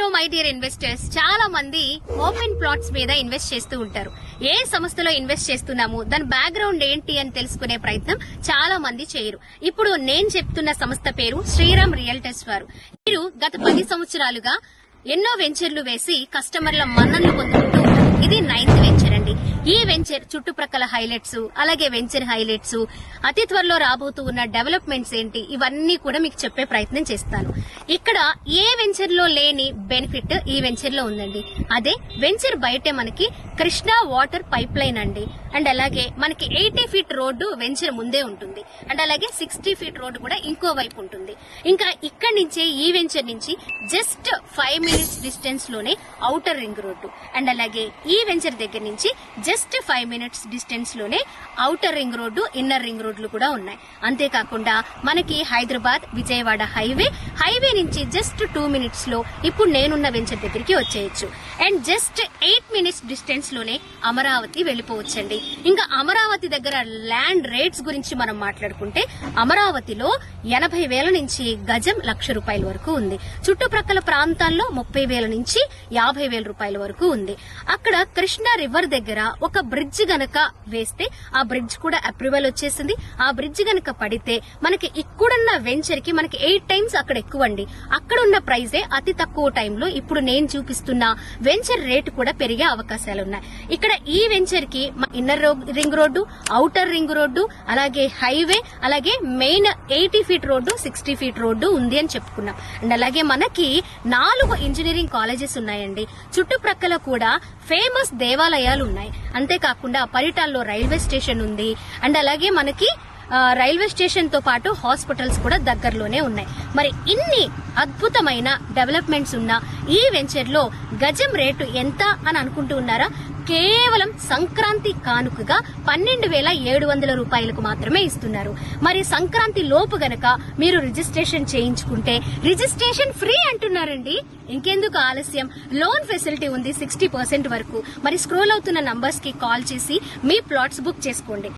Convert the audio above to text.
Hello my dear investors, చాలా మంది open plots మీద ఇన్వెస్ట్ చేస్తూ ఉంటారు. ఏ సంస్థలో ఇన్వెస్ట్ చేస్తున్నాము, దాని బ్యాక్గ్రౌండ్ ఏంటి అని తెలుసుకునే ప్రయత్నం చాలా మంది చేయరు. ఇప్పుడు నేను చెప్తున్న సంస్థ పేరు శ్రీరామ్ రియల్టర్స్ వారు. వీరు గత 10 సంవత్సరాలుగా ఎన్నో వెంచర్లు వేసి కస్టమర్ల మన్ననలు పొందుకుంటూ ఉంటారు. ఇది 9th వెంచర్ అండి. ఈ వెంచర్ చుట్టుప్రక్కల హైలైట్స్, అలాగే వెంచర్ హైలైట్స్, అతి త్వరలో రాబోతూ ఉన్న డెవలప్మెంట్స్ ఏంటి, ఇవన్నీ కూడా మీకు చెప్పే ప్రయత్నం చేస్తాను. ఇక్కడ ఏ వెంచర్ లో లేని బెనిఫిట్ ఈ వెంచర్ లో ఉందండి. అదే వెంచర్ బయటే మనకి కృష్ణా వాటర్ పైప్ లైన్ అండి. అండ్ అలాగే మనకి 80 ఫీట్ రోడ్డు వెంచర్ ముందే ఉంటుంది. అండ్ అలాగే 60 ఫీట్ రోడ్డు కూడా ఇంకో వైపు ఉంటుంది. ఇంకా ఇక్కడి నుంచే ఈ వెంచర్ నుంచి జస్ట్ 5 మినిట్స్ డిస్టెన్స్ లోనే ఔటర్ రింగ్ రోడ్డు, అండ్ అలాగే ఈ వెంచర్ దగ్గర నుంచి జస్ట్ 5 మినిట్స్ డిస్టెన్స్ లోనే outer ring road, inner ring రోడ్లు కూడా ఉన్నాయి. అంతేకాకుండా మనకి హైదరాబాద్ విజయవాడ హైవే నుంచి జస్ట్ 2 మినిట్స్ లో ఇప్పుడు నేనున్న వెంచర్ దగ్గరికి వచ్చేయచ్చు. అండ్ జస్ట్ 8 మినిట్స్ డిస్టెన్స్ లోనే అమరావతి వెళ్లిపోవచ్చండి. ఇంకా అమరావతి దగ్గర ల్యాండ్ రేట్స్ గురించి మనం మాట్లాడుకుంటే అమరావతిలో 80,000 నుంచి గజం ₹1,00,000 వరకు ఉంది. చుట్టుప్రక్కల ప్రాంతాల్లో 30,000 నుంచి 50,000 రూపాయల వరకు ఉంది. అక్కడ కృష్ణా రివర్ దగ్గర ఒక బ్రిడ్జ్ గనక వేస్తే ఆ బ్రిడ్జ్ కూడా అప్రూవల్ వచ్చేసింది. ఆ బ్రిడ్జ్ గనక పడితే మనకి ఇక్కడున్న వెంచర్ కి మనకి 8 టైమ్స్ అక్కడ ఎక్కువ అండి. అక్కడ ఉన్న ప్రైజే అతి తక్కువ టైంలో ఇప్పుడు నేను చూపిస్తున్న వెంచర్ రేటు కూడా పెరిగే అవకాశాలు ఉన్నాయి. ఇక్కడ ఈ వెంచర్ కి inner ring road, outer ring road, అలాగే హైవే, అలాగే main 80 feet road, 60 feet road ఉంది అని చెప్పుకున్నాం. అండ్ అలాగే మనకి 4 ఇంజనీరింగ్ కాలేజెస్ ఉన్నాయండి. చుట్టుప్రక్కల కూడా ఫేమస్ దేవాలయాలు ఉన్నాయి. అంతేకాకుండా పరిటాల్లో రైల్వే స్టేషన్ ఉంది. అండ్ అలాగే మనకి రైల్వే స్టేషన్ తో పాటు హాస్పిటల్స్ కూడా దగ్గరలోనే ఉన్నాయి. మరి ఇన్ని అద్భుతమైన డెవలప్మెంట్స్ ఉన్న ఈ వెంచర్ లో గజం రేటు ఎంత అని అనుకుంటూ ఉన్నారా? కేవలం సంక్రాంతి కానుకగా 12,700 రూపాయలకు మాత్రమే ఇస్తున్నారు. మరి సంక్రాంతి లోపు గనక మీరు రిజిస్ట్రేషన్ చేయించుకుంటే రిజిస్ట్రేషన్ ఫ్రీ అంటున్నారండి. ఇంకెందుకు ఆలస్యం? లోన్ ఫెసిలిటీ ఉంది 60% వరకు. మరి స్క్రోల్ అవుతున్న నంబర్స్ కి కాల్ చేసి మీ ప్లాట్స్ బుక్ చేసుకోండి.